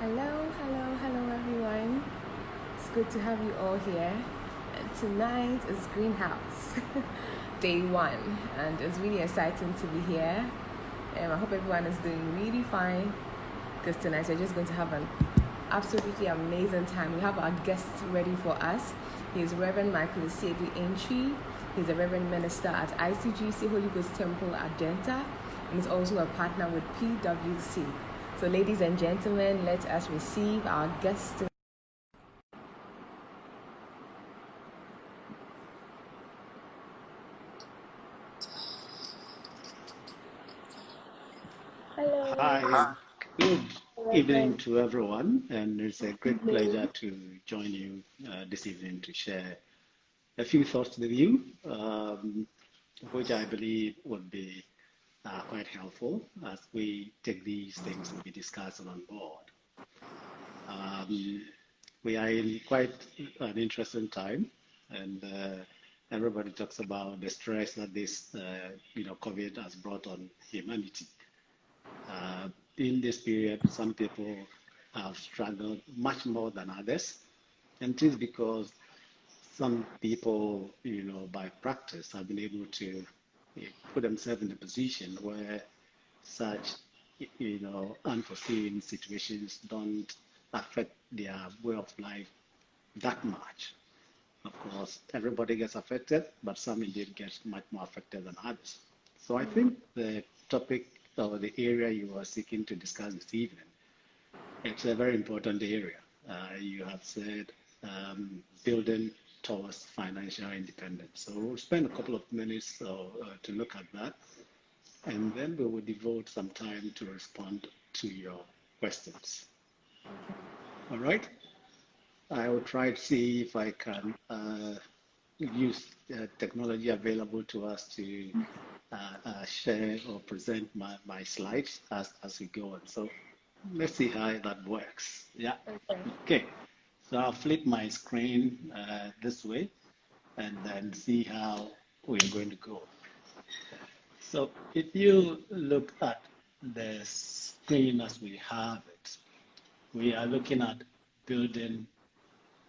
Hello everyone. It's good to have you all here. And tonight is Greenhouse, day one, and it's really exciting to be here. I hope everyone is doing really fine because tonight we're just going to have an absolutely amazing time. We have our guests ready for us. He is Reverend Michael Asiedu-Antwi. He's a Reverend Minister at ICGC Holy Ghost Temple at Denta, and is also a partner with PWC. So, ladies and gentlemen, let us receive our guest. Hello. Hi, good evening Reverend. to everyone, and it's a great pleasure Evening. to join you this evening to share a few thoughts with you, which I believe would be quite helpful as we take these things to be discussed on board. Um, we are in quite an interesting time, and everybody talks about the stress that this, COVID has brought on humanity. In this period, some people have struggled much more than others, and it is because some people, by practice, have been able to put themselves in a position where such, unforeseen situations don't affect their way of life that much. Of course, everybody gets affected, but some indeed get much more affected than others. So I think the topic or the area you are seeking to discuss this evening, it's a very important area. You have said building towards financial independence. So we'll spend a couple of minutes to look at that, and then we will devote some time to respond to your questions. All right? I will try to see if I can use technology available to us to share or present my slides as we go on. So let's see how that works. Yeah. Okay. Okay. So I'll flip my screen this way and then see how we're going to go. So if you look at the screen as we have it, we are looking at building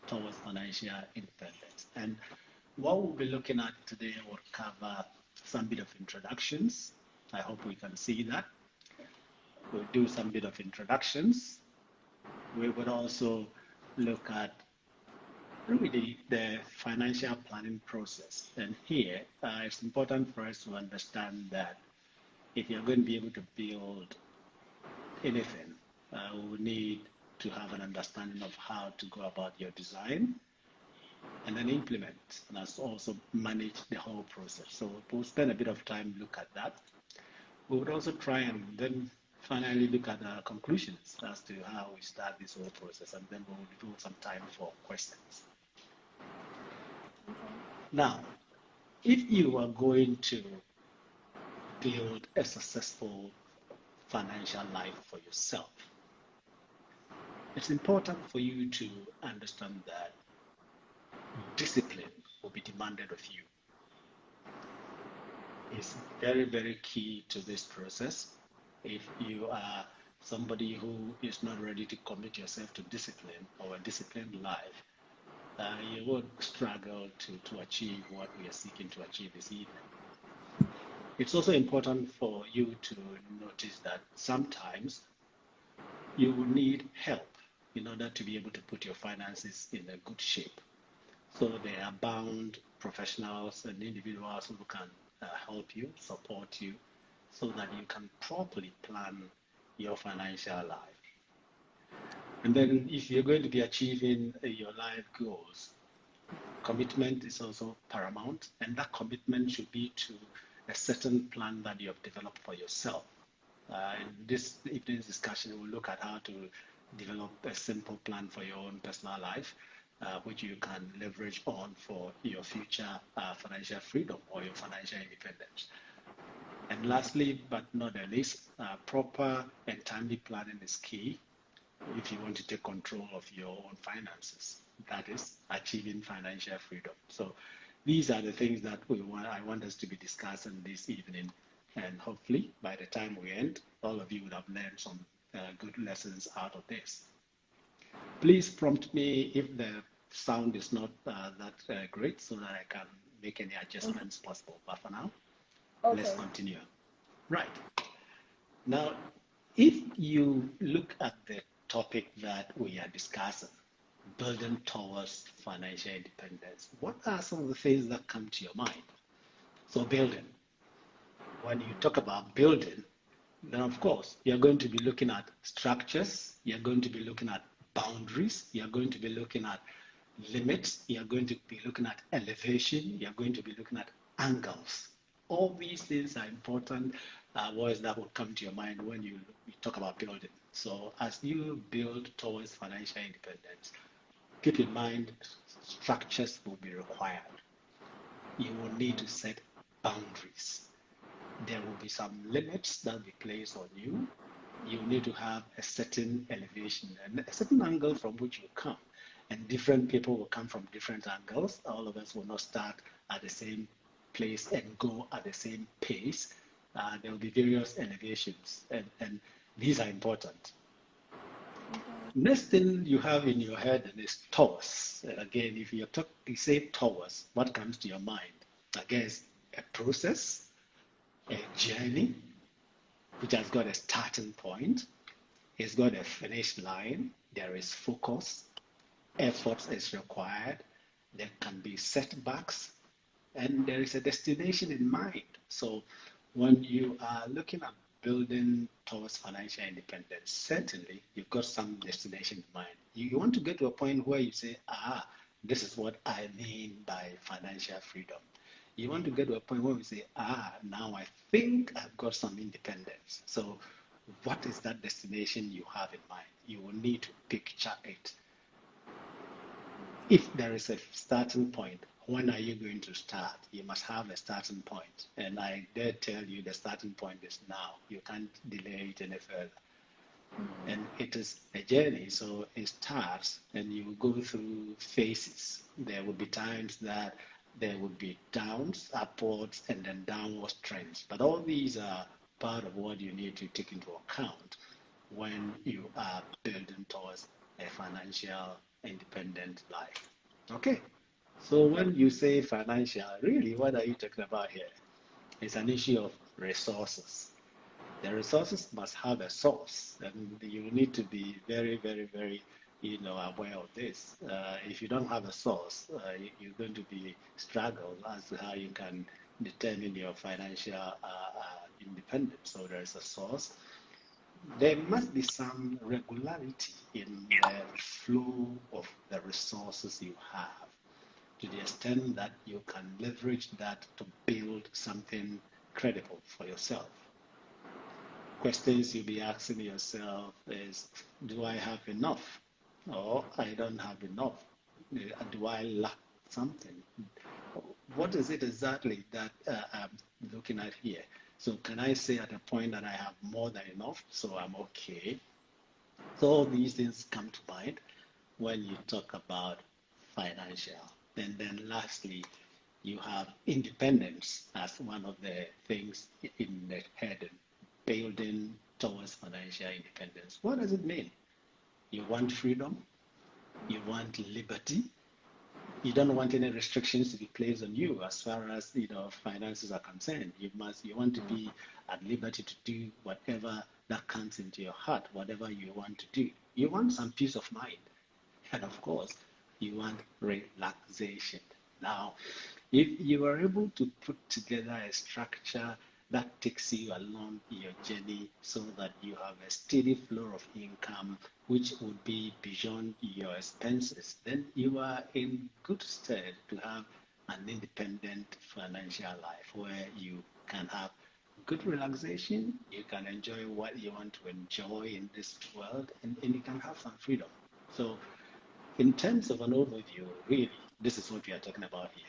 towards financial independence. And what we'll be looking at today will cover some bit of introductions. I hope we can see that. We'll do some bit of introductions. We would also look at really the financial planning process. And here, it's important for us to understand that if you're going to be able to build anything, we will need to have an understanding of how to go about your design and then implement and also manage the whole process. So we'll spend a bit of time look at that. We would also try and then finally look at our conclusions as to how we start this whole process, and then we'll devote some time for questions. Now, if you are going to build a successful financial life for yourself, it's important for you to understand that discipline will be demanded of you. It's very, very key to this process. If you are somebody who is not ready to commit yourself to discipline or a disciplined life, you will struggle to achieve what we are seeking to achieve this evening. It's also important for you to notice that sometimes you will need help in order to be able to put your finances in a good shape. So there are bound professionals and individuals who can help you, support you, so that you can properly plan your financial life. And then if you're going to be achieving your life goals, commitment is also paramount, and that commitment should be to a certain plan that you have developed for yourself. In this evening's discussion, we'll look at how to develop a simple plan for your own personal life, which you can leverage on for your future financial freedom or your financial independence. And lastly, but not the least, proper and timely planning is key if you want to take control of your own finances. That is achieving financial freedom. So these are the things that I want us to be discussing this evening. And hopefully by the time we end, all of you would have learned some good lessons out of this. Please prompt me if the sound is not that great so that I can make any adjustments possible. But for now, let's Okay. continue. Right. Now, if you look at the topic that we are discussing, building towards financial independence, what are some of the things that come to your mind? So, building. When you talk about building, then of course, you're going to be looking at structures, you're going to be looking at boundaries, you're going to be looking at limits, you're going to be looking at elevation, you're going to be looking at angles. All these things are important words that will come to your mind when you talk about building. So as you build towards financial independence, keep in mind structures will be required. You will need to set boundaries. There will be some limits that will be placed on you. You need to have a certain elevation and a certain angle from which you come. And different people will come from different angles. All of us will not start at the same place and go at the same pace. There will be various elevations, and these are important. Next thing you have in your head is towards. And again, if you say towards, what comes to your mind? I guess a process, a journey, which has got a starting point, it's got a finish line, there is focus, effort is required, there can be setbacks, and there is a destination in mind. So when you are looking at building towards financial independence, certainly you've got some destination in mind. You want to get to a point where you say, this is what I mean by financial freedom. You want to get to a point where you say, now I think I've got some independence. So what is that destination you have in mind? You will need to picture it. If there is a starting point, when are you going to start? You must have a starting point. And I dare tell you the starting point is now. You can't delay it any further. And it is a journey, so it starts and you go through phases. There will be times that there will be downs, upwards, and then downward trends. But all these are part of what you need to take into account when you are building towards a financial independent life. Okay, so when you say financial, really, what are you talking about here? It's an issue of resources. The resources must have a source, and you need to be very, very, very, aware of this. If you don't have a source, you're going to be struggle as to how you can determine your financial independence. So there's a source. There must be some regularity in the flow of the resources you have to the extent that you can leverage that to build something credible for yourself. Questions you'll be asking yourself is, do I have enough? Or I don't have enough? Do I lack something? What is it exactly that I'm looking at here? So can I say at a point that I have more than enough, so I'm okay? So all these things come to mind when you talk about financial. And then lastly, you have independence as one of the things in the head, building towards financial independence. What does it mean? You want freedom, you want liberty, you don't want any restrictions to be placed on you as far as finances are concerned. You want to be at liberty to do whatever that comes into your heart, whatever you want to do. You want some peace of mind. And of course, you want relaxation. Now, if you are able to put together a structure that takes you along your journey so that you have a steady flow of income which would be beyond your expenses, then you are in good stead to have an independent financial life where you can have good relaxation, you can enjoy what you want to enjoy in this world, and you can have some freedom. So in terms of an overview, really, this is what we are talking about here.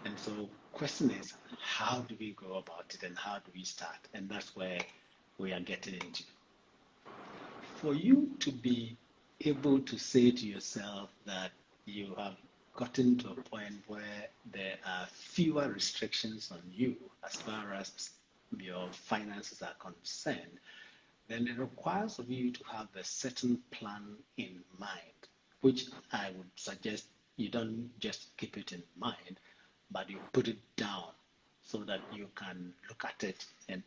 And so question is, how do we go about it and how do we start? And that's where we are getting into. For you to be able to say to yourself that you have gotten to a point where there are fewer restrictions on you as far as your finances are concerned, then it requires of you to have a certain plan in mind, which I would suggest you don't just keep it in mind, but you put it down so that you can look at it and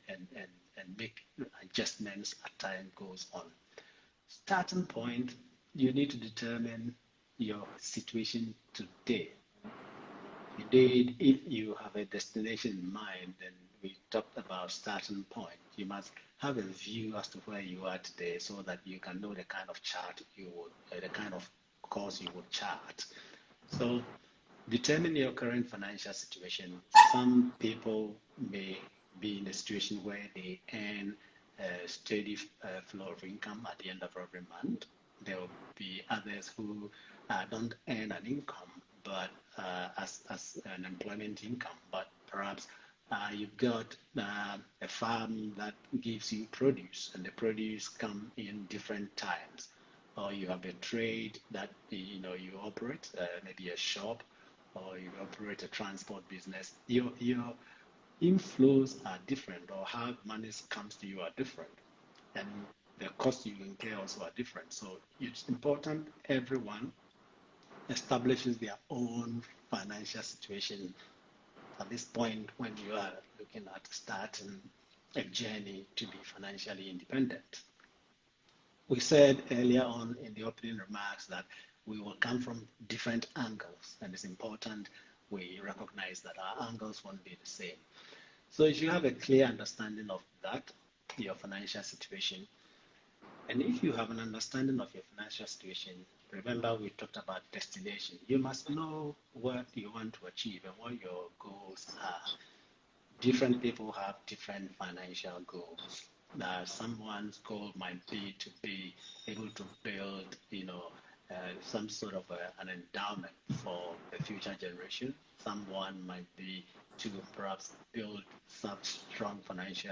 make adjustments as time goes on. Starting point, you need to determine your situation today. Indeed, if you have a destination in mind, then we talked about starting point. You must have a view as to where you are today so that you can know the kind of chart you would, the kind of course you would chart. So determine your current financial situation. Some people may be in a situation where they earn a steady flow of income at the end of every month. There will be others who don't earn an income, but as an employment income, but perhaps you've got a farm that gives you produce, and the produce come in different times. Or you have a trade that you operate, maybe a shop, or you operate a transport business. Your inflows are different, or how money comes to you are different, and the costs you incur also are different. So it's important everyone establishes their own financial situation at this point when you are looking at starting a journey to be financially independent. We said earlier on in the opening remarks that we will come from different angles, and it's important we recognize that our angles won't be the same. So if you have a clear understanding of that, your financial situation, and if you have an understanding of your financial situation, remember we talked about destination. You must know what you want to achieve and what your goals are. Different people have different financial goals. Someone's goal might be to be able to build, some sort of an endowment for the future generation. Someone might be to perhaps build some strong financial,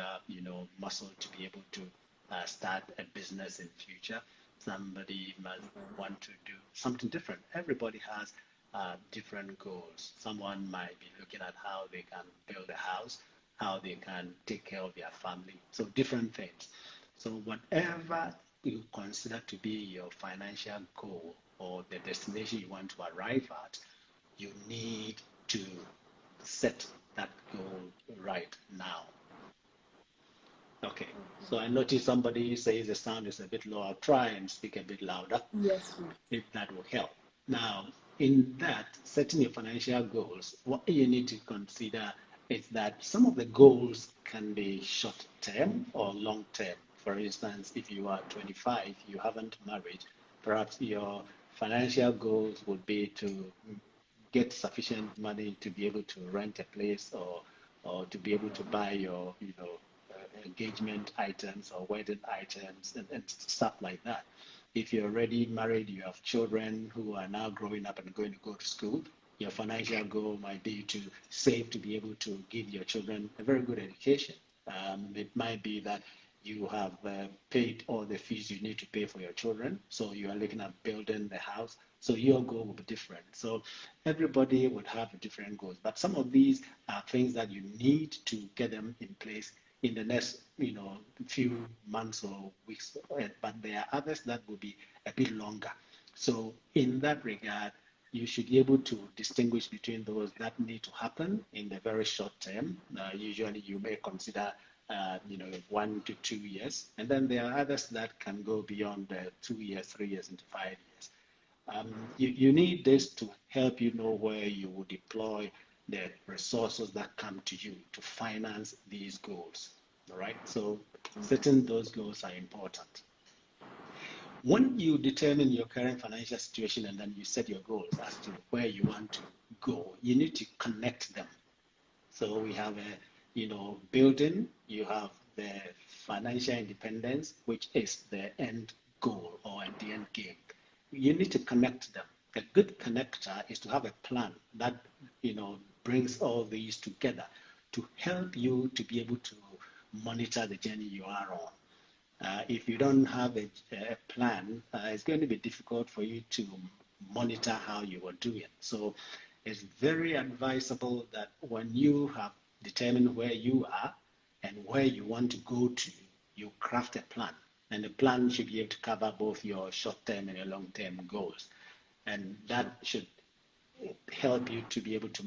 muscle to be able to start a business in future. Somebody might want to do something different. Everybody has different goals. Someone might be looking at how they can build a house, how they can take care of their family. So different things. So whatever you consider to be your financial goal or the destination you want to arrive at, you need to set that goal right now. Okay, so I noticed somebody says the sound is a bit low. I'll try and speak a bit louder Yes, please. if that will help. Now, in that, setting your financial goals, what you need to consider is that some of the goals can be short term or long term. For instance, if you are 25, you haven't married, perhaps your financial goals would be to get sufficient money to be able to rent a place or to be able to buy your engagement items or wedding items and stuff like that. If you're already married, you have children who are now growing up and going to go to school, your financial goal might be to save to be able to give your children a very good education. It might be that you have paid all the fees you need to pay for your children, so you are looking at building the house, so your goal will be different. So everybody would have different goals, but some of these are things that you need to get them in place in the next few months or weeks, but there are others that will be a bit longer. So in that regard, you should be able to distinguish between those that need to happen in the very short term. Usually you may consider 1 to 2 years, and then there are others that can go beyond 2 years, 3 years into 5 years. You need this to help you know where you will deploy the resources that come to you to finance these goals. All right, so setting those goals are important. When you determine your current financial situation and then you set your goals as to where you want to go, you need to connect them. So we have building, you have the financial independence, which is the end goal or the end game. You need to connect them. A good connector is to have a plan that brings all these together to help you to be able to monitor the journey you are on. If you don't have a plan, it's going to be difficult for you to monitor how you are doing. So it's very advisable that when you have determined where you are and where you want to go to, you craft a plan. And the plan should be able to cover both your short-term and your long-term goals. And that should help you to be able to,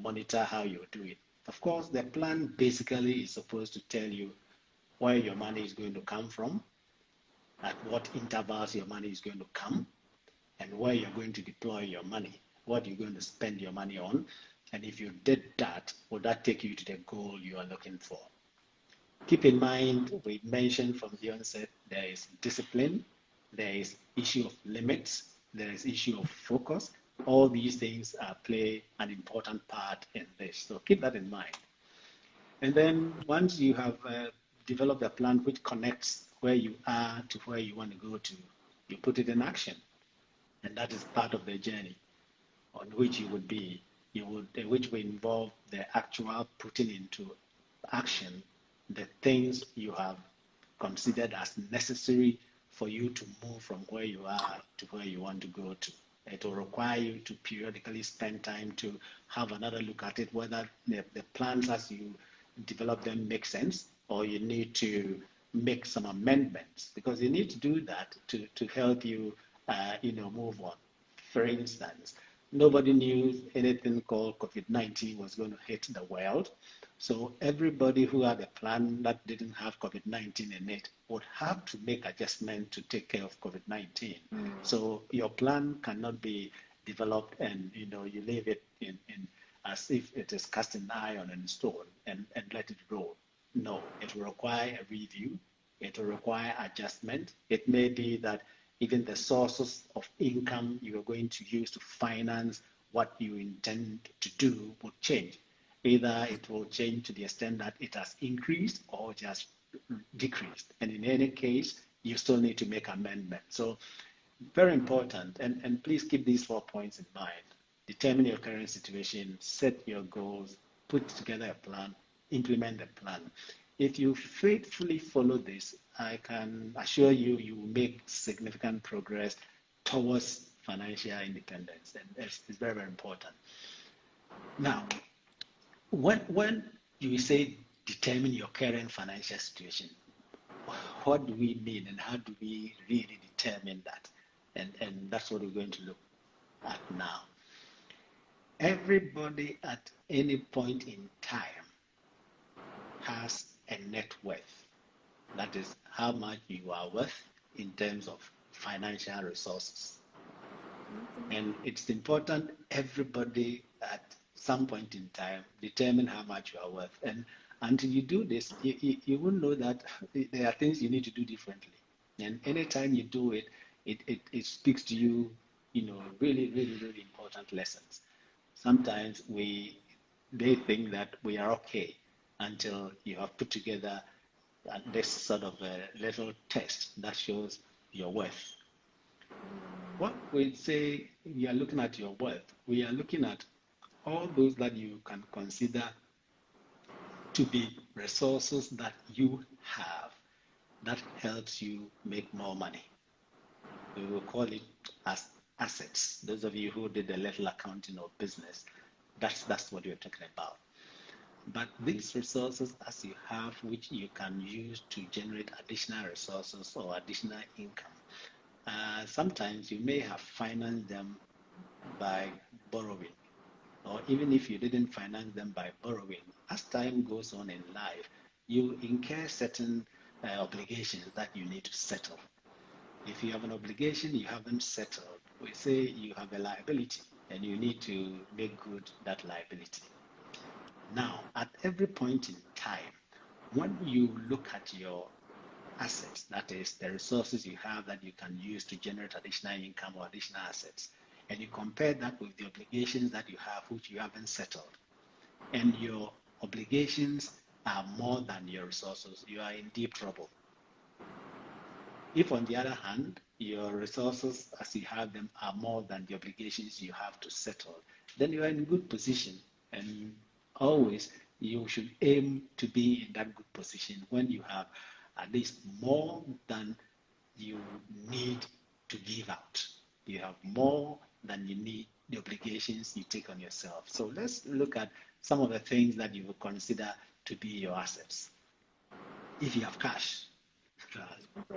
monitor how you're doing. Of course, the plan basically is supposed to tell you where your money is going to come from, at what intervals your money is going to come, and where you're going to deploy your money, what you're going to spend your money on. And if you did that, will that take you to the goal you are looking for? Keep in mind, we mentioned from the onset, there is discipline, there is issue of limits, there is issue of focus. All these things play an important part in this. So keep that in mind. And then once you have developed a plan which connects where you are to where you want to go to, you put it in action. And that is part of the journey on which which will involve the actual putting into action the things you have considered as necessary for you to move from where you are to where you want to go to. It will require you to periodically spend time to have another look at it, whether the plans as you develop them make sense, or you need to make some amendments, because you need to do that to help you, move on. For instance, nobody knew anything called COVID-19 was going to hit the world. So everybody who had a plan that didn't have COVID-19 in it would have to make adjustment to take care of COVID-19. So your plan cannot be developed and you leave it in as if it is cast in iron and stone and let it roll. No, it will require a review. It will require adjustment. It may be that even the sources of income you are going to use to finance what you intend to do will change. Either it will change to the extent that it has increased or just decreased. And in any case, you still need to make amendments. So very important. And please keep these 4 points in mind. Determine your current situation, set your goals, put together a plan, implement the plan. If you faithfully follow this, I can assure you, you will make significant progress towards financial independence. And it's very, very important. Now, when you say determine your current financial situation, what do we mean and how do we really determine that? And that's what we're going to look at now. Everybody at any point in time has a net worth. That is how much you are worth in terms of financial resources. And it's important everybody at some point in time determine how much you are worth. And until you do this, you will know that there are things you need to do differently. And anytime you do it, it speaks to you, really, really, really important lessons. Sometimes they think that we are okay until you have put together this sort of a little test that shows your worth. What we say we are looking at your worth, we are looking at all those that you can consider to be resources that you have that helps you make more money. We will call it as assets. Those of you who did a little accounting or business, that's what we're talking about. But these resources as you have, which you can use to generate additional resources or additional income, sometimes you may have financed them by borrowing, or even if you didn't finance them by borrowing, as time goes on in life, you incur certain obligations that you need to settle. If you have an obligation you haven't settled, we say you have a liability and you need to make good that liability. Now, at every point in time, when you look at your assets, that is the resources you have that you can use to generate additional income or additional assets, and you compare that with the obligations that you have which you haven't settled, and your obligations are more than your resources, you are in deep trouble. If, on the other hand, your resources as you have them are more than the obligations you have to settle, then you are in a good position. And always you should aim to be in that good position when you have at least more than you need to give out. You have more than you need the obligations you take on yourself. So let's look at some of the things that you would consider to be your assets. If you have cash,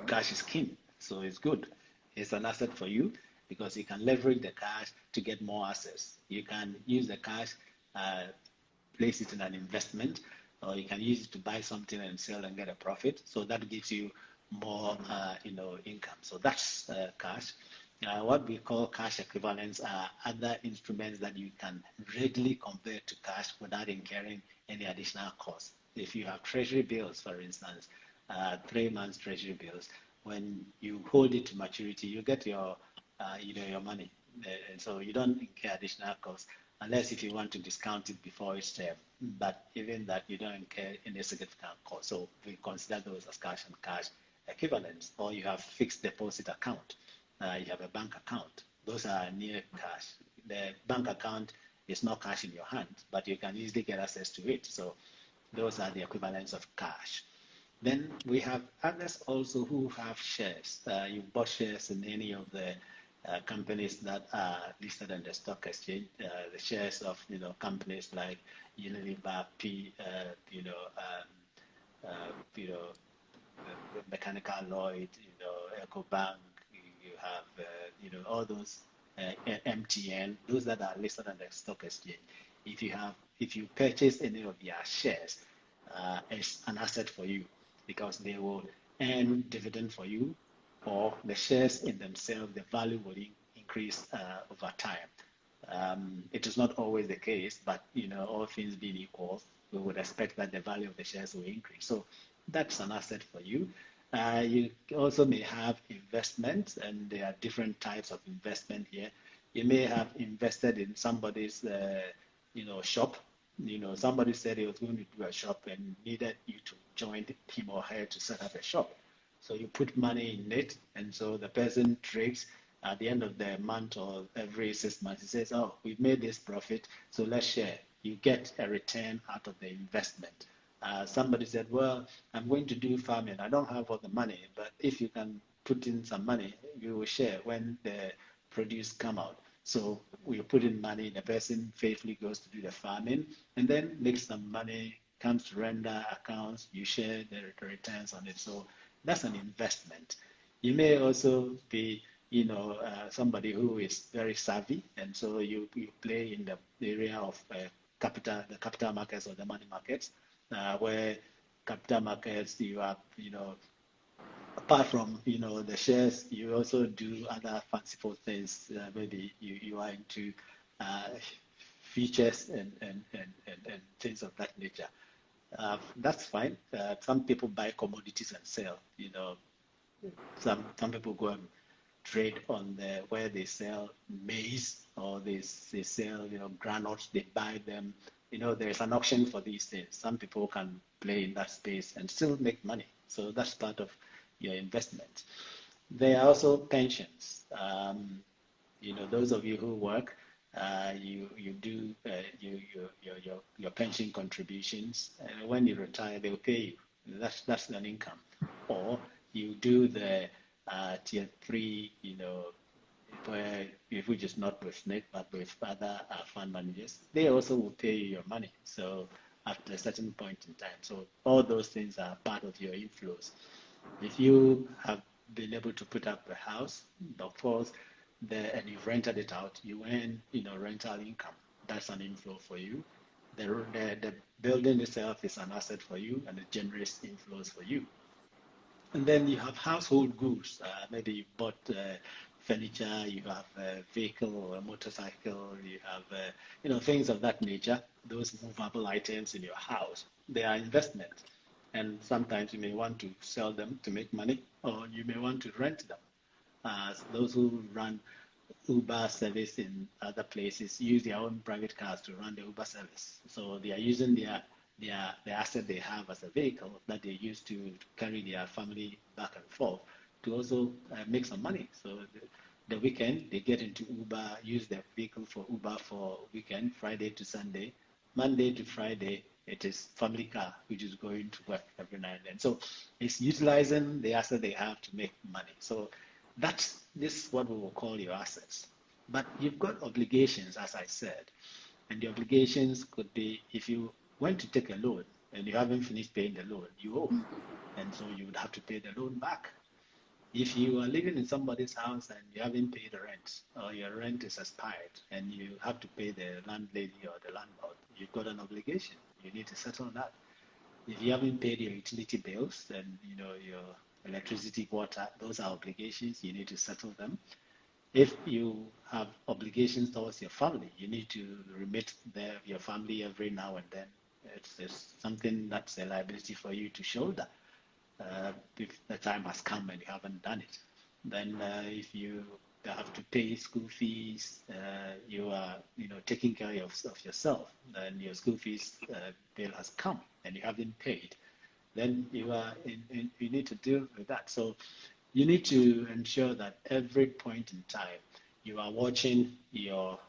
Cash is king, so it's good. It's an asset for you because you can leverage the cash to get more assets. You can use the cash, uh, place it in an investment, or you can use it to buy something and sell and get a profit. So that gives you more, income. So that's cash. What we call cash equivalents are other instruments that you can readily convert to cash without incurring any additional cost. If you have treasury bills, for instance, 3 months treasury bills, when you hold it to maturity, you get your money. And so you don't incur additional costs unless if you want to discount it before its term. But even that, you don't incur any significant cost. So we consider those as cash and cash equivalents. Or you have fixed deposit account. You have a bank account. Those are near cash. The bank account is not cash in your hand, but you can easily get access to it. So those are the equivalents of cash. Then we have others also who have shares. You bought shares in any of the companies that are listed on the stock exchange. The shares of companies like Unilever, Mechanical Lloyd, EcoBank. You have all those MTN. Those that are listed on the stock exchange. If you purchase any of their shares, it's an asset for you because they will earn dividend for you, or the shares in themselves, the value will increase over time. It is not always the case, but all things being equal, we would expect that the value of the shares will increase. So that's an asset for you. You also may have investments, and there are different types of investment here. You may have invested in somebody's, shop. Somebody said he was going to do a shop and needed you to join him or her to set up a shop. So you put money in it, and so the person trades at the end of the month or every 6 months. He says, "Oh, we've made this profit, so let's share." You get a return out of the investment. Somebody said, "Well, I'm going to do farming. I don't have all the money, but if you can put in some money, we will share when the produce come out." So we put in money, the person faithfully goes to do the farming and then makes some money, comes to render accounts, you share the returns on it. So that's an investment. You may also be, somebody who is very savvy, and so you play in the area of the capital markets or the money markets, where capital markets you have, apart from the shares, you also do other fanciful things. Maybe you are into features and things of that nature. That's fine. Some people buy commodities and sell. Some people go and trade on where they sell maize, or they sell granules. They buy them. There's an auction for these things. Some people can play in that space and still make money. So that's part of your investment. There are also pensions. Those of you who work, you do your pension contributions. When you retire, they'll pay you. That's an income. Or you do the tier 3, where which is not with SNCC but with other fund managers, they also will pay you your money. So after a certain point in time. So all those things are part of your inflows. If you have been able to put up a house, of course, and you've rented it out, you earn rental income. That's an inflow for you. The building itself is an asset for you, and it generates inflows for you. And then you have household goods. Maybe you bought furniture, you have a vehicle or a motorcycle, you have things of that nature. Those movable items in your house, they are investments. And sometimes you may want to sell them to make money, or you may want to rent them. Those who run Uber service in other places use their own private cars to run the Uber service. So they are using the asset they have as a vehicle that they use to carry their family back and forth to also make some money. So the weekend they get into Uber, use their vehicle for Uber for weekend, Friday to Sunday, Monday to Friday. It is family car which is going to work every now and then. So it's utilizing the asset they have to make money. So this is what we will call your assets. But you've got obligations, as I said, and the obligations could be if you went to take a loan and you haven't finished paying the loan, you owe. And so you would have to pay the loan back. If you are living in somebody's house and you haven't paid the rent, or your rent is expired, and you have to pay the landlady or the landlord, you've got an obligation. You need to settle that. If you haven't paid your utility bills, then your electricity, water, those are obligations. You need to settle them. If you have obligations towards your family, you need to remit your family every now and then. It's something that's a liability for you to shoulder if the time has come and you haven't done it. Then if you have to pay school fees, you are taking care of yourself, then your school fees bill has come and you haven't paid, then you need to deal with that. So you need to ensure that every point in time you are watching your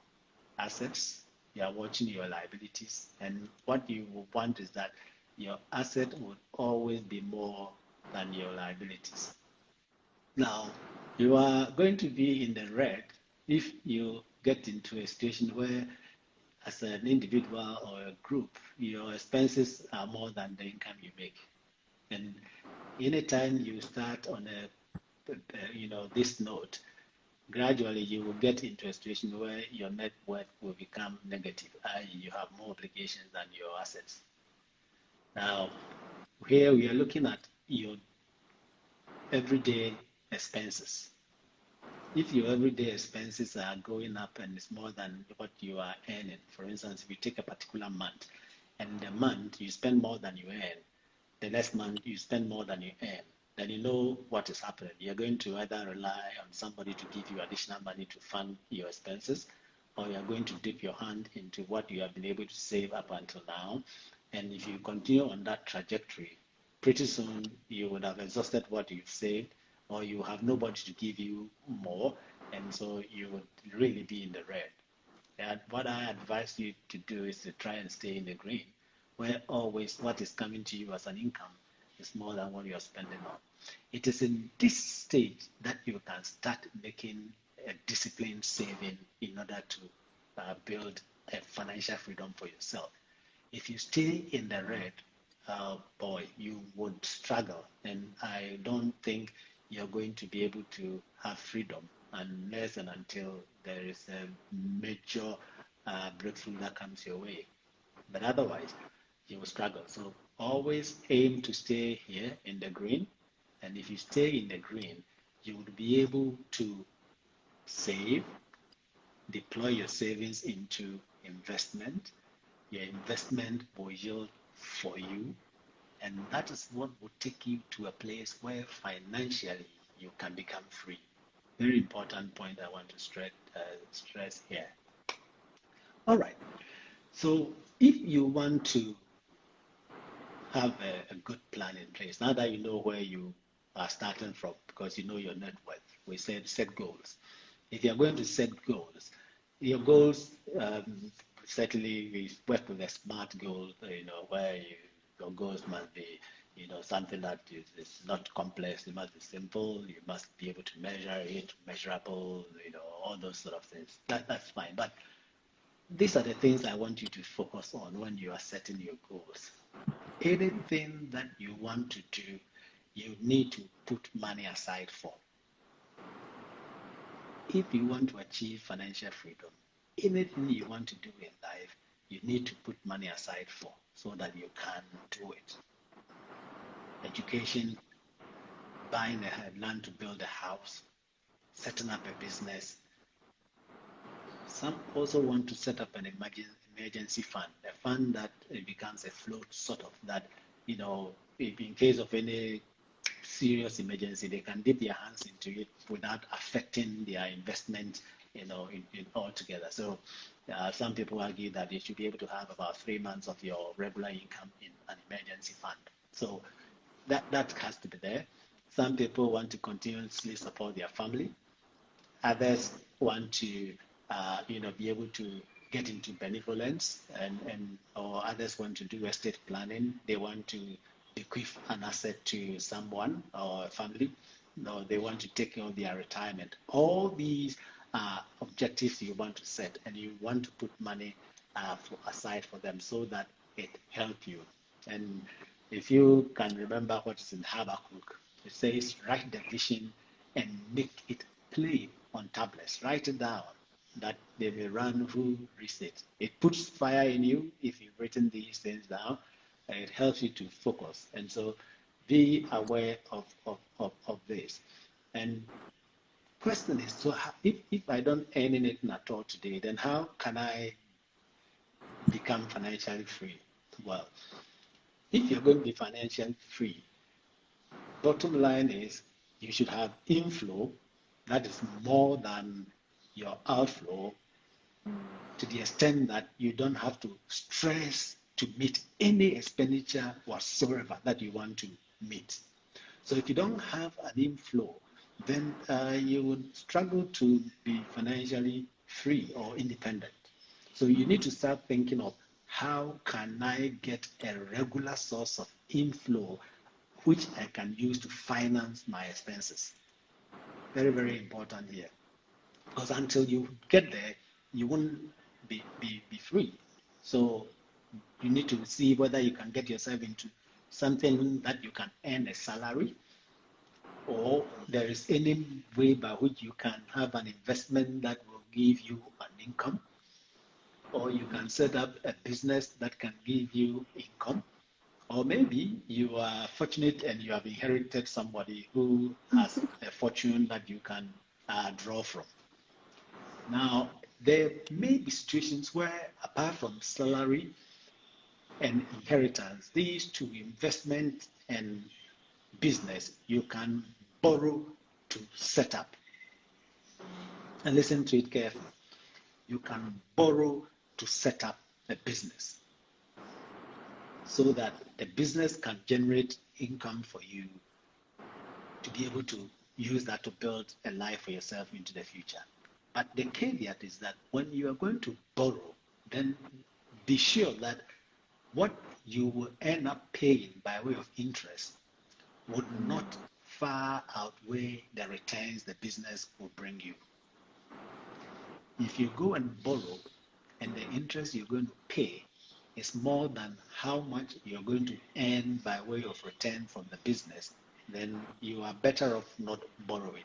assets, you are watching your liabilities, and what you want is that your asset would always be more than your liabilities. Now, you are going to be in the red if you get into a situation where, as an individual or a group, your expenses are more than the income you make. And anytime you start on this note, gradually you will get into a situation where your net worth will become negative, i.e., you have more obligations than your assets. Now, here we are looking at your everyday expenses. If your everyday expenses are going up and it's more than what you are earning, for instance, if you take a particular month and the month you spend more than you earn, the next month you spend more than you earn, then you know what is happening. You're going to either rely on somebody to give you additional money to fund your expenses, or you're going to dip your hand into what you have been able to save up until now. And if you continue on that trajectory, pretty soon you would have exhausted what you've saved, or you have nobody to give you more, and so you would really be in the red. And what I advise you to do is to try and stay in the green, where always what is coming to you as an income is more than what you're spending on. It is in this stage that you can start making a disciplined saving in order to build a financial freedom for yourself. If you stay in the red, boy, you would struggle. And I don't think you're going to be able to have freedom unless and until there is a major breakthrough that comes your way. But otherwise, you will struggle. So always aim to stay here in the green. And if you stay in the green, you will be able to save, deploy your savings into investment. Your investment will yield for you, and that is what will take you to a place where financially you can become free. Very important point I want to stress here. All right. So if you want to have a good plan in place, now that you know where you are starting from, because you know your net worth, we said set goals. If you're going to set goals, your goals certainly we work with a SMART goal, where your goals must be, something that is not complex. It must be simple. You must be able to measure it, measurable, all those sort of things. That's fine. But these are the things I want you to focus on when you are setting your goals. Anything that you want to do, you need to put money aside for. If you want to achieve financial freedom, anything you want to do in life, you need to put money aside for so that you can do it. Education, buying a land to build a house, setting up a business. Some also want to set up an emergency fund, a fund that becomes a float sort of that, in case of any serious emergency, they can dip their hands into it without affecting their investment, in altogether. So some people argue that you should be able to have about 3 months of your regular income in an emergency fund. So that has to be there. Some people want to continuously support their family. Others want to, be able to get into benevolence, or others want to do estate planning. They want to bequeath an asset to someone or a family. No, they want to take care of their retirement. All these are objectives you want to set, and you want to put money aside for them so that it helps you. And if you can remember what is in Habakkuk, it says, write the vision and make it plain on tablets. Write it down that they may run who reads it. It puts fire in you if you've written these things down, and it helps you to focus. And so be aware of this. And question is, so if I don't earn anything at all today, then how can I become financially free? Well, if you're going to be financially free, bottom line is you should have inflow that is more than your outflow, to the extent that you don't have to stress to meet any expenditure whatsoever that you want to meet. So if you don't have an inflow, then you would struggle to be financially free or independent. So you need to start thinking of, how can I get a regular source of inflow which I can use to finance my expenses? Very, very important here. Because until you get there, you won't be free. So you need to see whether you can get yourself into something that you can earn a salary, or there is any way by which you can have an investment that will give you an income, or you can set up a business that can give you income, or maybe you are fortunate and you have inherited somebody who has a fortune that you can draw from. Now, there may be situations where, apart from salary and inheritance, these two, investment and business, you can borrow to set up. And listen to it carefully. You can borrow to set up a business so that the business can generate income for you to be able to use that to build a life for yourself into the future. But the caveat is that when you are going to borrow, then be sure that what you will end up paying by way of interest would not far outweigh the returns the business will bring you. If you go and borrow and the interest you're going to pay is more than how much you're going to earn by way of return from the business, then you are better off not borrowing.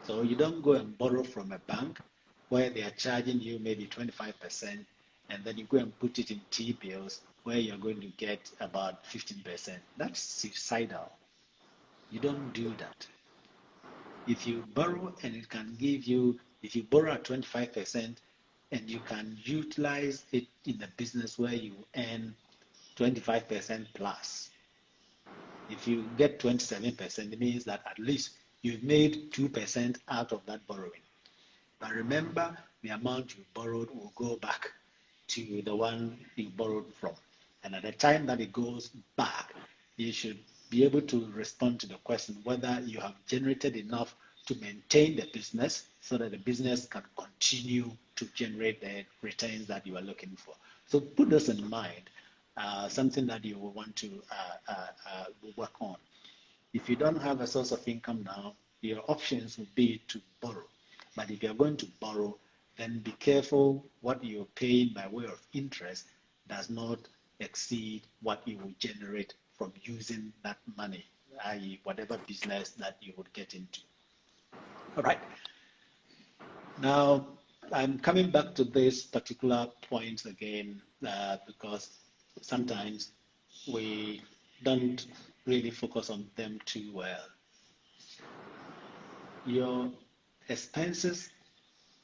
So you don't go and borrow from a bank where they are charging you maybe 25%, and then you go and put it in T-bills where you're going to get about 15%. That's suicidal. You don't do that. If you borrow and it can give you, if you borrow at 25% and you can utilize it in a business where you earn 25% plus, if you get 27%, it means that at least you've made 2% out of that borrowing. But remember, the amount you borrowed will go back to the one you borrowed from. And at the time that it goes back, you should be able to respond to the question whether you have generated enough to maintain the business so that the business can continue to generate the returns that you are looking for. So put this in mind, something that you will want to work on. If you don't have a source of income now, your options would be to borrow. But if you're going to borrow, then be careful what you're paying by way of interest does not exceed what you will generate from using that money, i.e., whatever business that you would get into. All right. Now, I'm coming back to this particular point again because sometimes we don't really focus on them too well. Your expenses,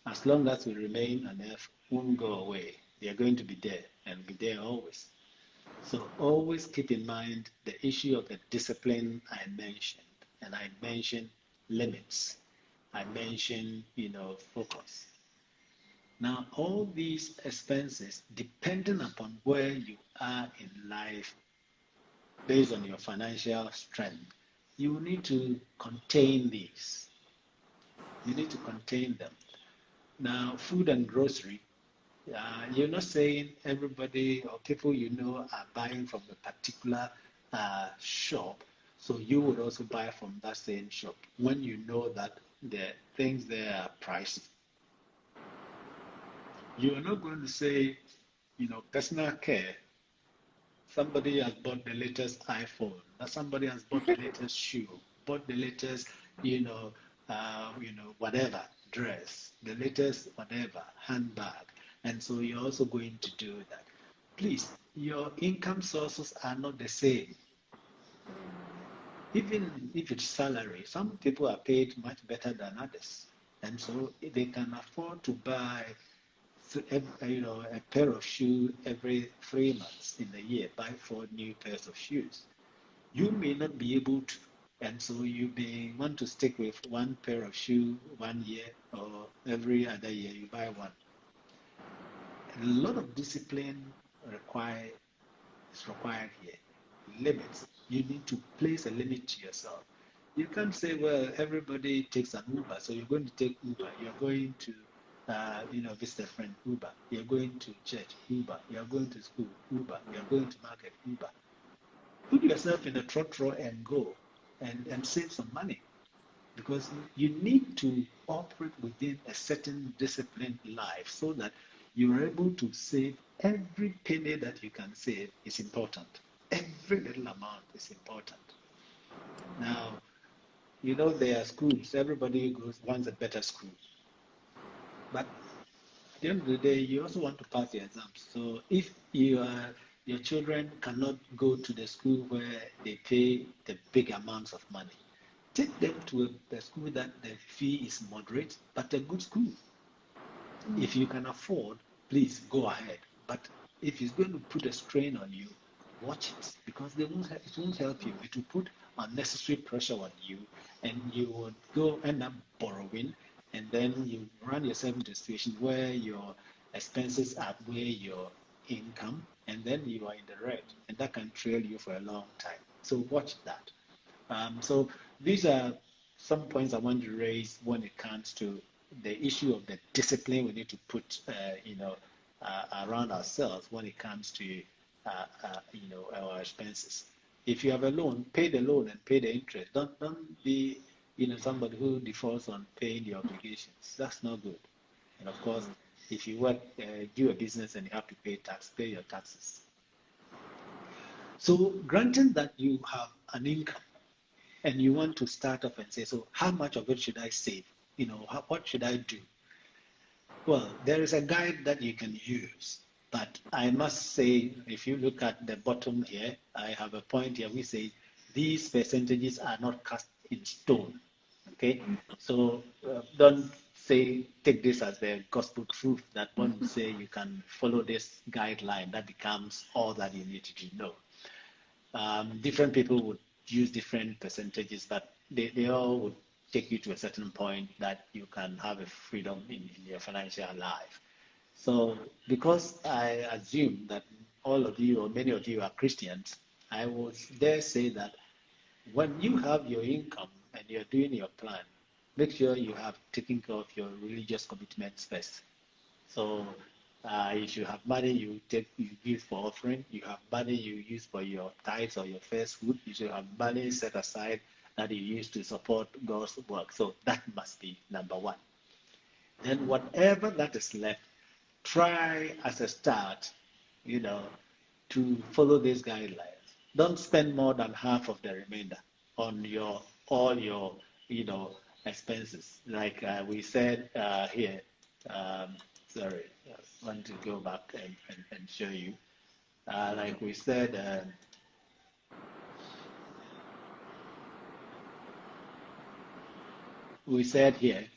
as long as we remain on earth, won't go away. They are going to be there and be there always. So always keep in mind the issue of the discipline I mentioned. And I mentioned limits. I mentioned, focus. Now, all these expenses, depending upon where you are in life, based on your financial strength, you need to contain these. You need to contain them. Now, food and grocery, you're not saying everybody or people you know are buying from a particular shop, so you would also buy from that same shop when you know that the things there are pricey. You're not going to say, personal care, Somebody has bought the latest iPhone. Somebody has bought the latest shoe, bought the latest, whatever dress, the latest whatever handbag, and so you're also going to do that. Please, your income sources are not the same. Even if it's salary, some people are paid much better than others, and so they can afford to buy a pair of shoes every 3 months in the year, buy 4 new pairs of shoes. You may not be able to, and so you may want to stick with one pair of shoes 1 year, or every other year you buy one. A lot of discipline is required here. Limits. You need to place a limit to yourself. You can't say, well, everybody takes an Uber, so you're going to take Uber. You're going to, visit a friend, Uber. You're going to church, Uber. You're going to school, Uber. You're going to market, Uber. Put yourself in a trotro and go and save some money, because you need to operate within a certain disciplined life so that you are able to save. Every penny that you can save is important. Every little amount is important. Now, there are schools. Everybody wants a better school. But at the end of the day, you also want to pass the exams. So if your children cannot go to the school where they pay the big amounts of money, take them to a school that the fee is moderate, but a good school. If you can afford, please go ahead. But if it's going to put a strain on you, watch it, because it won't help you. It will put unnecessary pressure on you, and you would go end up borrowing, and then you run yourself into a situation where your expenses outweigh your income, and then you are in the red, and that can trail you for a long time. So watch that. So these are some points I want to raise when it comes to the issue of the discipline we need to put, around ourselves when it comes to, our expenses. If you have a loan, pay the loan and pay the interest. Don't be, somebody who defaults on paying the obligations. That's not good. And of course, if you work, do a business and you have to pay tax, pay your taxes. So, granted that you have an income and you want to start off and say, so how much of it should I save? What should I do? Well, there is a guide that you can use, but I must say, if you look at the bottom here, I have a point here. We say these percentages are not cast in stone. Okay, so don't take this as the gospel truth that one would say you can follow this guideline. That becomes all that you need to know. Different people would use different percentages, but they all would take you to a certain point that you can have a freedom in your financial life. So, because I assume that all of you or many of you are Christians, I would dare say that when you have your income and you're doing your plan, make sure you have taken care of your religious commitments first. So if you have money you give for offering, you have money you use for your tithes or your first food, you should have money set aside that you use to support God's work. So that must be number one. Then whatever that is left, try as a start, to follow these guidelines. Don't spend more than half of the remainder on all your expenses. Like we said here, sorry, I want to go back and show you. Like we said, here,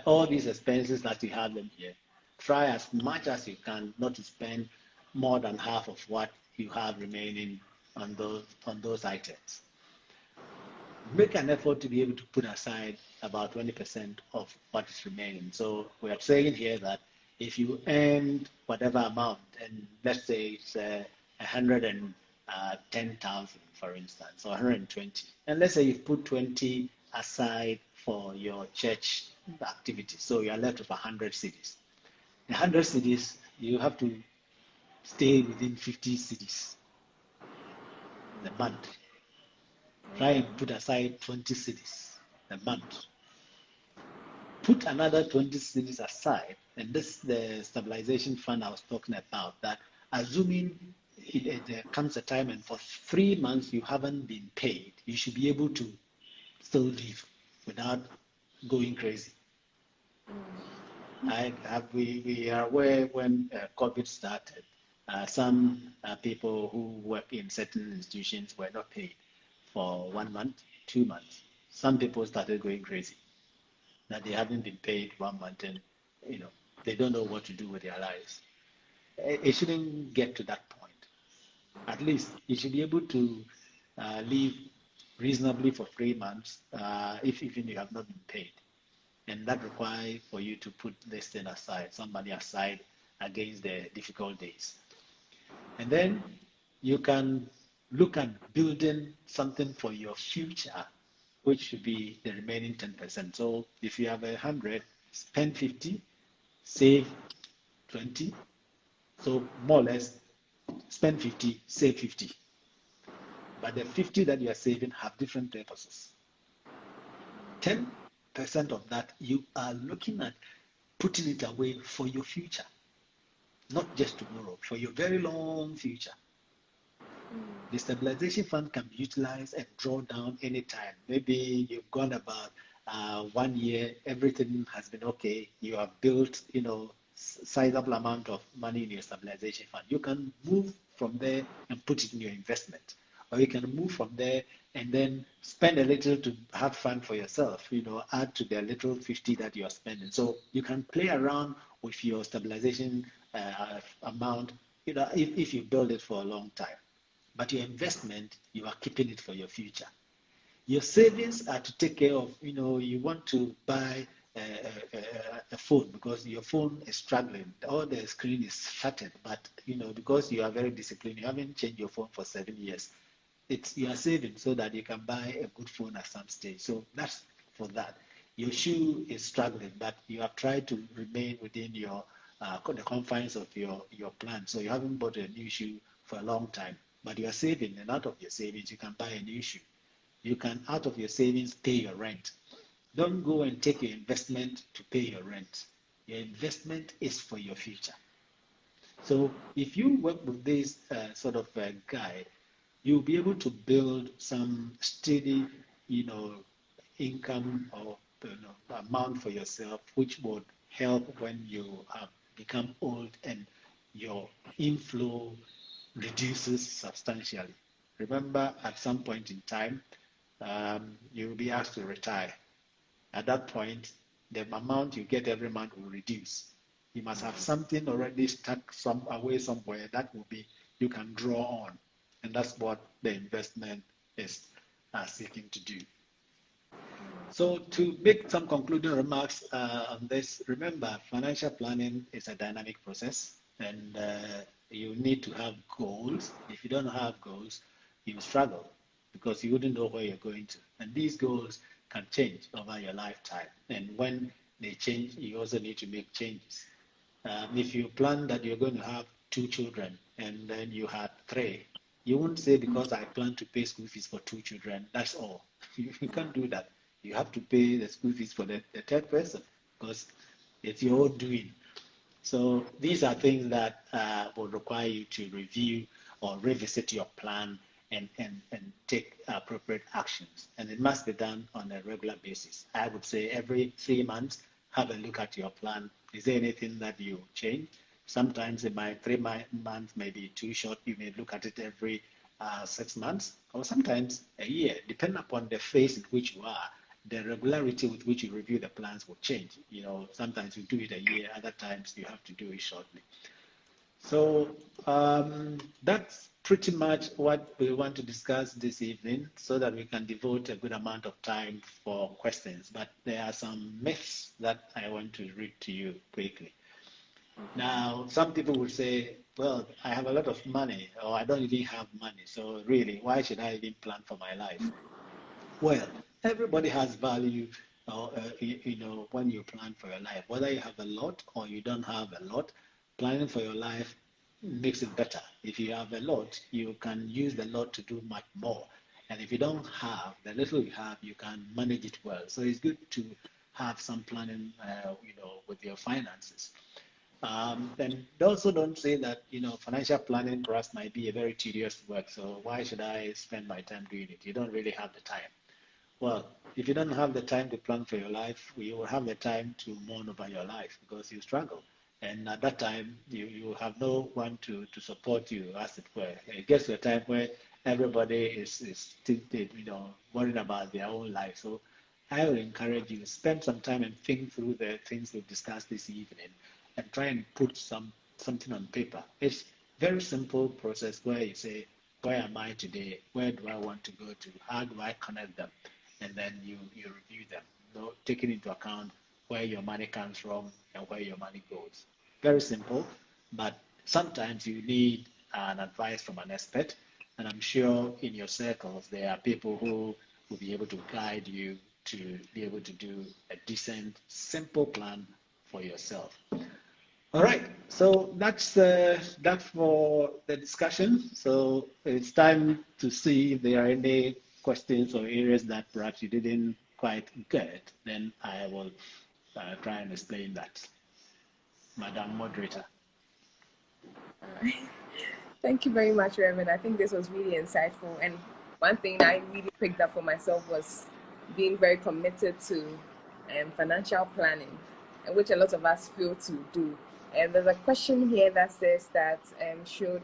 all these expenses that you have them here, try as much as you can not to spend more than half of what you have remaining on those items. Make an effort to be able to put aside about 20% of what is remaining. So we are saying here that if you earn whatever amount, and let's say it's 110,000, for instance, or 120, and let's say you put 20 aside for your church activity, so you are left with 100 cedis. 100 cedis, you have to stay within 50 cedis in a month. Try and put aside 20 cedis a month. Put another 20 cedis aside, and this is the stabilization fund I was talking about, that assuming there comes a time and for 3 months you haven't been paid, you should be able to still live without going crazy. We are aware when COVID started, some people who work in certain institutions were not paid for 1 month, 2 months. Some people started going crazy that they haven't been paid 1 month and you know they don't know what to do with their lives. It shouldn't get to that point. At least you should be able to live reasonably for 3 months if even you have not been paid. And that requires for you to put this thing aside, some money aside against the difficult days. And then you can look at building something for your future, which should be the remaining 10%. So if you have 100, spend 50, save 20. So more or less, spend 50, save 50. But the 50 that you are saving have different purposes. 10% of that, you are looking at putting it away for your future, not just tomorrow, for your very long future. The stabilization fund can be utilized and drawn down anytime. Maybe you've gone about 1 year, everything has been okay. You have built, sizable amount of money in your stabilization fund. You can move from there and put it in your investment, or you can move from there and then spend a little to have fun for yourself. Add to the little 50 that you are spending. So you can play around with your stabilization amount. If you build it for a long time. But your investment, you are keeping it for your future. Your savings are to take care of, you want to buy a phone because your phone is struggling. All the screen is shattered, but, because you are very disciplined, you haven't changed your phone for 7 years. You are saving so that you can buy a good phone at some stage. So that's for that. Your shoe is struggling, but you have tried to remain within the confines of your plan. So you haven't bought a new shoe for a long time, but you are saving, and out of your savings, you can buy a new shoe. You can, out of your savings, pay your rent. Don't go and take your investment to pay your rent. Your investment is for your future. So if you work with this sort of guide, you'll be able to build some steady, income or amount for yourself, which would help when you become old and your inflow reduces substantially. Remember, at some point in time, you will be asked to retire. At that point, the amount you get every month will reduce. You must have something already stuck away somewhere that will be you can draw on, and that's what the investment is seeking to do. So to make some concluding remarks on this, remember, financial planning is a dynamic process, and you need to have goals. If you don't have goals, you struggle because you wouldn't know where you're going to. And these goals can change over your lifetime. And when they change, you also need to make changes. If you plan that you're going to have 2 children and then you had 3, you won't say because I plan to pay school fees for 2 children, that's all. You can't do that. You have to pay the school fees for the third person because it's your own doing. So these are things that will require you to review or revisit your plan and take appropriate actions. And it must be done on a regular basis. I would say every 3 months, have a look at your plan. Is there anything that you change? Sometimes in my 3 months may be too short. You may look at it every 6 months or sometimes a year, depending upon the phase in which you are. The regularity with which you review the plans will change. Sometimes you do it a year, other times you have to do it shortly. So that's pretty much what we want to discuss this evening so that we can devote a good amount of time for questions. But there are some myths that I want to read to you quickly. Now, some people will say, well, I have a lot of money or I don't even have money. So really, why should I even plan for my life? Well, everybody has value, when you plan for your life. Whether you have a lot or you don't have a lot, planning for your life makes it better. If you have a lot, you can use the lot to do much more. And if you don't have, the little you have, you can manage it well. So it's good to have some planning, with your finances. And also don't say that, financial planning for us might be a very tedious work. So why should I spend my time doing it? You don't really have the time. Well, if you don't have the time to plan for your life, you will have the time to mourn over your life because you struggle. And at that time, you have no one to support you, as it were. It gets to a time where everybody is still, worrying about their own life. So I would encourage you to spend some time and think through the things we've discussed this evening and try and put something on paper. It's very simple process where you say, where am I today? Where do I want to go to? How do I connect them? And then you review them, taking into account where your money comes from and where your money goes. Very simple, but sometimes you need an advice from an expert, and I'm sure in your circles there are people who will be able to guide you to be able to do a decent, simple plan for yourself. All right, so that's for the discussion. So it's time to see if there are any questions or areas that perhaps you didn't quite get. Then I will try and explain that, Madam Moderator. All right. Thank you very much, Reverend. I think this was really insightful. And one thing I really picked up for myself was being very committed to financial planning, which a lot of us fail to do. And there's a question here that says that um, should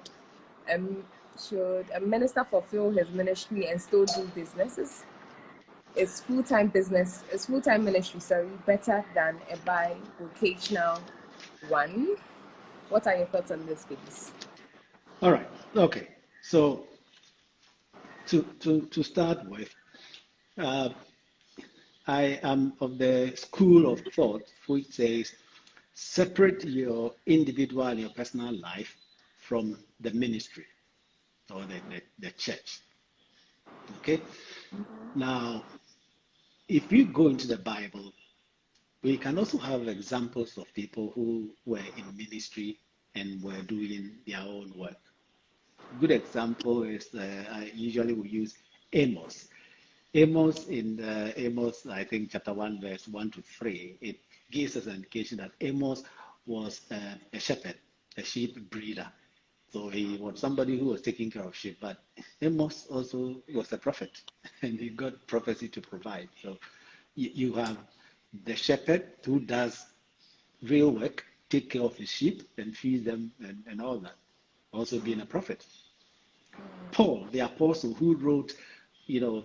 a minister fulfill his ministry and still do businesses? Is full-time ministry, better than a bivocational one? What are your thoughts on this, please? All right. Okay. So to start with, uh, I am of the school of thought which says separate your individual and your personal life from the ministry or the church. Okay. Now, if you go into the Bible, we can also have examples of people who were in ministry and were doing their own work. Good example is I usually will use Amos. Amos in Amos, I think chapter 1, verse 1 to 3, it gives us an indication that Amos was a shepherd, a sheep breeder. So he was somebody who was taking care of sheep, but Amos also was a prophet, and he got prophecy to provide. So you have the shepherd who does real work, take care of his sheep and feed them and all that, also being a prophet. Paul, the apostle who wrote, a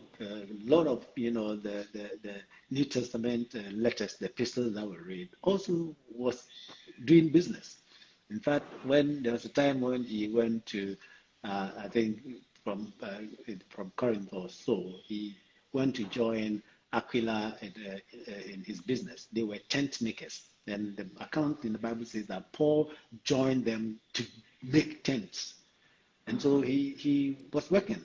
lot of, the New Testament letters, the epistles that were read, also was doing business. In fact, when there was a time when he went to, I think from Corinth or so, he went to join Aquila in his business. They were tent makers. And the account in the Bible says that Paul joined them to make tents. And so he was working,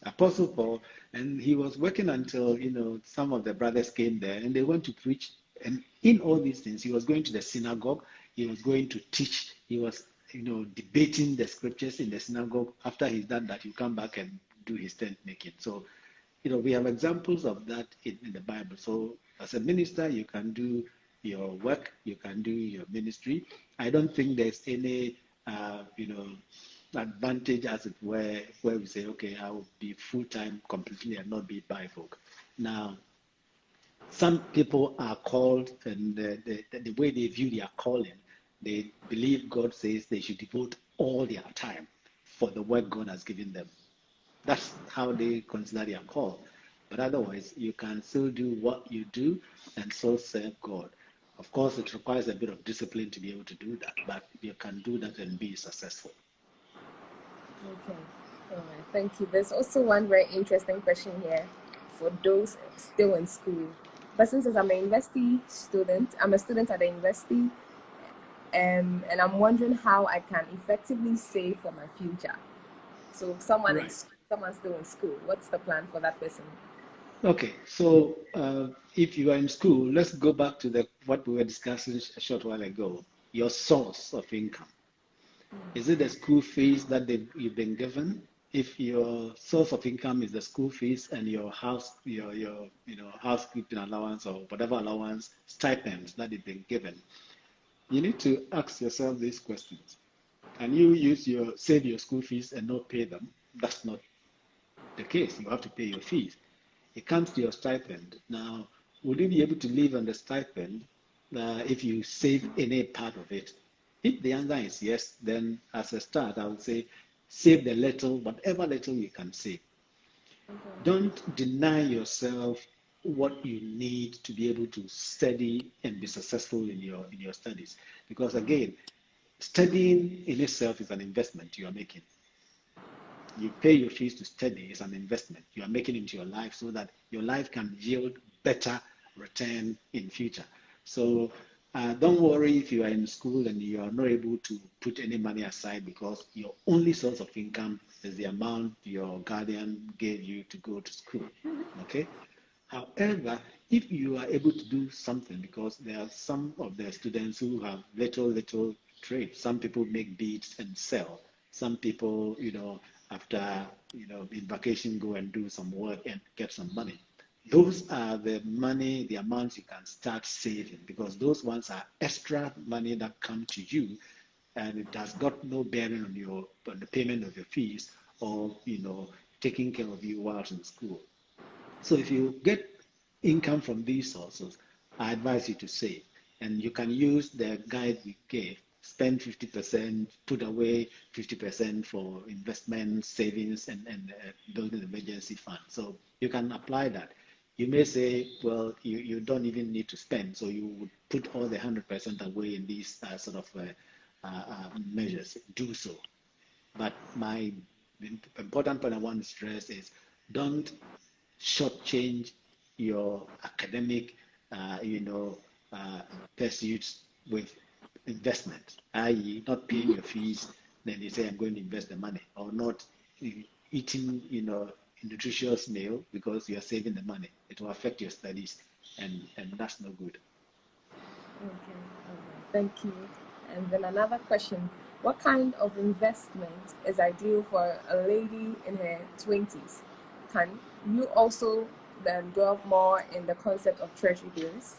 Apostle Paul, and he was working until, some of the brothers came there and they went to preach. And in all these things, he was going to the synagogue, he was going to teach, he was, debating the scriptures in the synagogue. After he's done that, he'll come back and do his tent making. So, we have examples of that in the Bible. So as a minister, you can do your work, you can do your ministry. I don't think there's any, advantage, as it were, where we say, okay, I will be full-time completely and not be bivoc. Now, some people are called, and the way they view their calling, they believe God says they should devote all their time for the work God has given them. That's how they consider their call. But otherwise, you can still do what you do and still serve God. Of course, it requires a bit of discipline to be able to do that, but you can do that and be successful. Okay. All right. Thank you. There's also one very interesting question here for those still in school. But since I'm a university student, I'm a student at the university, and I'm wondering how I can effectively save for my future. So someone Right. someone still in school, what's the plan for that person? Okay, so if you are in school, let's go back to what we were discussing a short while ago. Your source of income. Is it the school fees that you've been given? If your source of income is the school fees and your housekeeping allowance or whatever allowance, stipends that you've been given, You need to ask yourself these questions. Can you save your school fees and not pay them? That's not the case. You have to pay your fees. It comes to your stipend. Now, would you be able to live on the stipend if you save any part of it? If the answer is yes, then as a start, I would say save the little, whatever little you can save. Okay. Don't deny yourself what you need to be able to study and be successful in your studies. Because again, studying in itself is an investment you are making. You pay your fees to study is an investment you are making into your life so that your life can yield better return in future. So don't worry if you are in school and you are not able to put any money aside because your only source of income is the amount your guardian gave you to go to school. Okay? However, if you are able to do something, because there are some of the students who have little trade. Some people make beads and sell. Some people, after, in vacation, go and do some work and get some money. Those are the money, the amounts you can start saving because those ones are extra money that come to you and it has got no bearing on the payment of your fees or, taking care of you while in school. So if you get income from these sources, I advise you to save. And you can use the guide we gave. Spend 50%, put away 50% for investment, savings, and building an emergency fund. So you can apply that. You may say, well, you don't even need to spend. So you would put all the 100% away in these measures. Do so. But my important point I want to stress is don't shortchange your academic, uh, you know, uh, pursuits with investment, i.e., not paying your fees. Then you say, I'm going to invest the money, or not eating, a nutritious meal because you are saving the money. It will affect your studies, and that's no good. Okay. Okay. Thank you. And then another question: what kind of investment is ideal for a lady in her 20s? Can you also then delve more in the concept of treasury bills?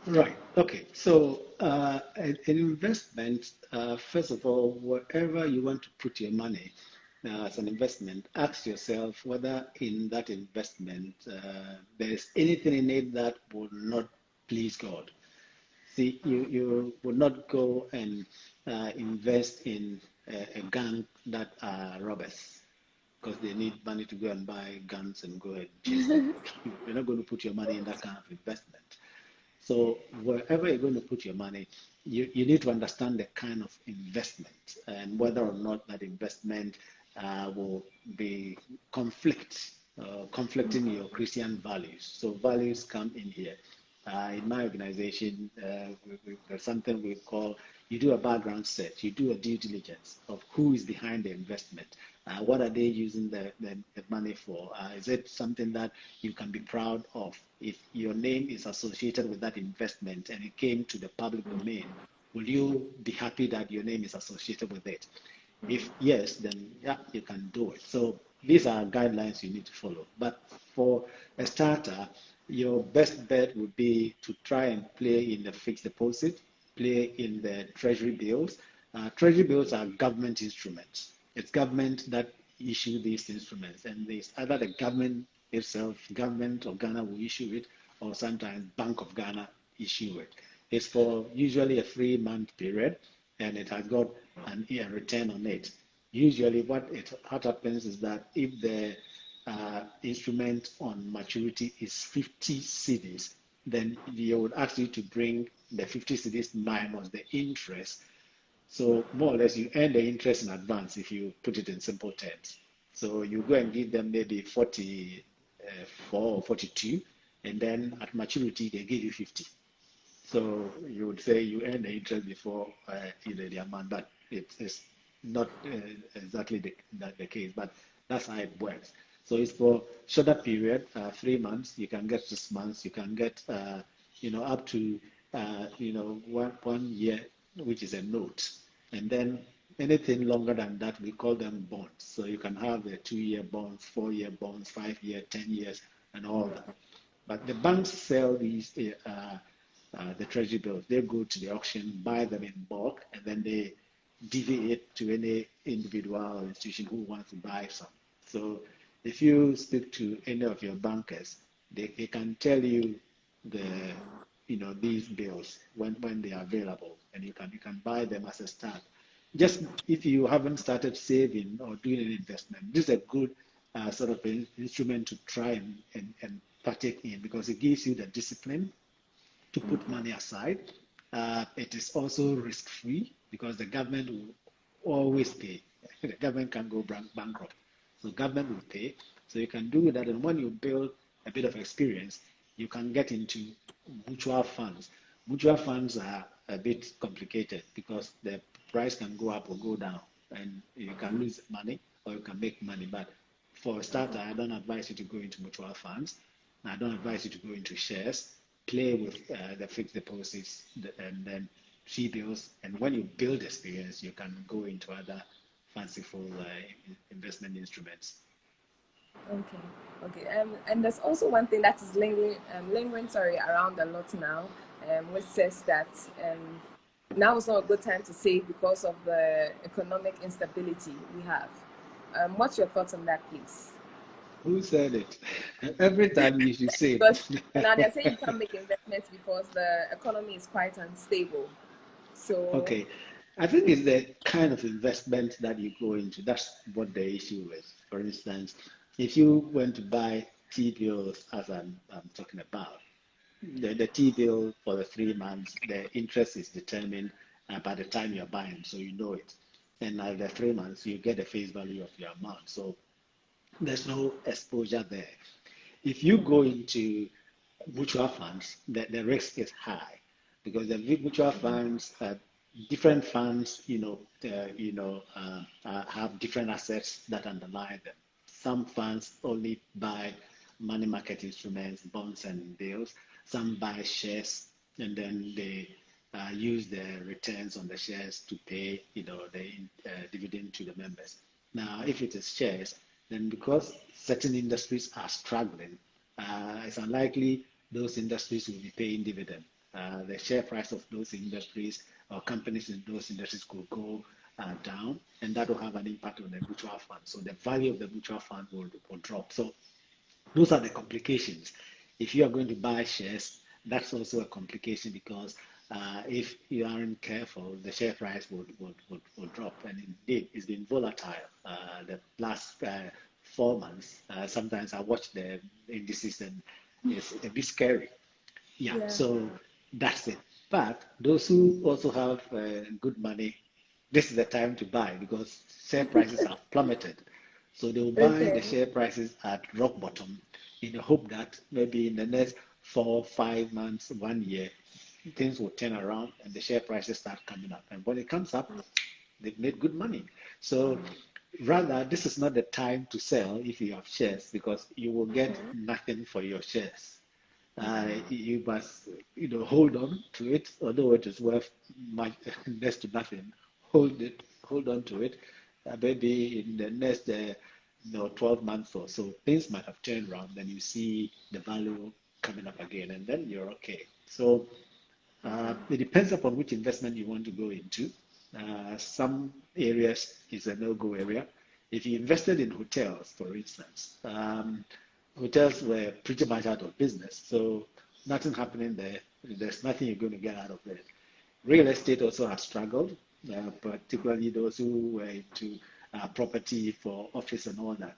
Right. Okay. So, an investment, first of all, wherever you want to put your money as an investment, ask yourself whether in that investment there is anything in it that will not please God. See, you would not go and invest in a gang that are robbers because they need money to go and buy guns and go and chase people. You're not going to put your money in that kind of investment. So wherever you're going to put your money, you need to understand the kind of investment and whether or not that investment will be conflicting your Christian values. So values come in here. In my organization, there's something we call you do a background search, you do a due diligence of who is behind the investment. What are they using the money for? Is it something that you can be proud of? If your name is associated with that investment and it came to the public domain, will you be happy that your name is associated with it? If yes, then yeah, you can do it. So these are guidelines you need to follow. But for a starter, your best bet would be to try and play in the fixed deposit, play in the treasury bills. Treasury bills are government instruments. It's government that issue these instruments, and it's either the government itself, government of Ghana will issue it, or sometimes Bank of Ghana issue it. It's for usually a 3 month period, and it has got a return on it. Usually, what happens is that if the instrument on maturity is 50 cedis, then they would ask you to bring the 50 cedis minus the interest. So more or less, you earn the interest in advance if you put it in simple terms. So you go and give them maybe 44 or 42, and then at maturity they give you 50. So you would say you earn the interest before the amount, but it's not exactly the case, but that's how it works. So it's for shorter period, 3 months. You can get 6 months. You can get up to 1 year, which is a note, and then anything longer than that, we call them bonds. So you can have the 2 year bonds, 4 year bonds, 5 year, 10 years, and all that. But the banks sell these. the treasury bills. They go to the auction, buy them in bulk, and then they deviate to any individual or institution who wants to buy some. So if you speak to any of your bankers, they can tell you the these bills when they are available, and you can buy them as a start. Just if you haven't started saving or doing an investment, this is a good sort of instrument to try and partake in, because it gives you the discipline to put money aside. It is also risk-free because the government will always pay. The government can go bankrupt. So government will pay. So you can do that. And when you build a bit of experience, you can get into mutual funds. Mutual funds are a bit complicated because the price can go up or go down, and you can lose money or you can make money. But for a starter, I don't advise you to go into mutual funds. I don't advise you to go into shares. Play with the fixed deposits and then T-bills. And when you build experience, you can go into other fanciful investment instruments. Okay, okay. And there's also one thing that is lingering, sorry, around a lot now, which says that now is not a good time to save because of the economic instability we have. What's your thoughts on that, please? Who said it? Every time you should say Because now they're saying you can't make investments because the economy is quite unstable. So, okay, I think it's the kind of investment that you go into. That's what the issue is. For instance, if you went to buy T-bills, as I'm talking about, the T-bill for the 3 months, the interest is determined by the time you're buying, so you know it. And at the 3 months, you get the face value of your amount. So there's no exposure there. If you go into mutual funds, the risk is high because the mutual funds, different funds, have different assets that underlie them. Some funds only buy money market instruments, bonds and bills. Some buy shares, and then they use the returns on the shares to pay, the dividend to the members. Now, if it is shares, then because certain industries are struggling, it's unlikely those industries will be paying dividend. The share price of those industries or companies in those industries could go down, and that will have an impact on the mutual fund. So the value of the mutual fund will drop. So those are the complications. If you are going to buy shares, that's also a complication because if you aren't careful, the share price will drop. And indeed, it's been volatile the last 4 months. Sometimes I watch the indices and it's a bit scary. Yeah, yeah. so that's it. But those who also have good money, this is the time to buy because share prices have plummeted. So they'll buy the Okay. share prices at rock bottom in the hope that maybe in the next 4, 5 months, 1 year, things will turn around and the share prices start coming up. And when it comes up, they've made good money. So rather, this is not the time to sell if you have shares because you will get nothing for your shares. You must, hold on to it, although it is worth much, next to nothing. Hold on to it. Maybe in the next, 12 months or so, things might have turned around. Then you see the value coming up again, and then you're okay. So it depends upon which investment you want to go into. Some areas is a no-go area. If you invested in hotels, for instance, hotels were pretty much out of business, so nothing happening there. There's nothing you're going to get out of it. Real estate also has struggled, particularly those who were into property for office and all that.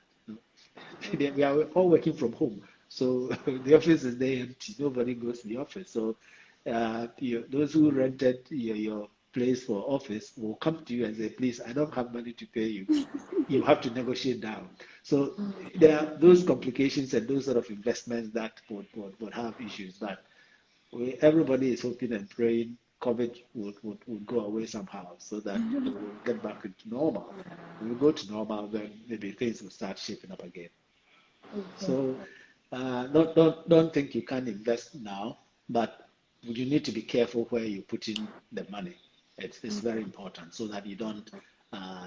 We are all working from home, so the office is there empty. Nobody goes to the office. So those who rented your place for office will come to you and say, please, I don't have money to pay you. You have to negotiate down. So there are those complications and those sort of investments that would have issues. But everybody is hoping and praying COVID would go away somehow so that we will get back into normal. When we go to normal, then maybe things will start shaping up again. Okay. So don't think you can invest now, but you need to be careful where you put in the money. It's very important so that you don't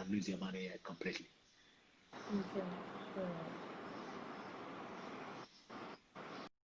lose your money completely. Okay. All right.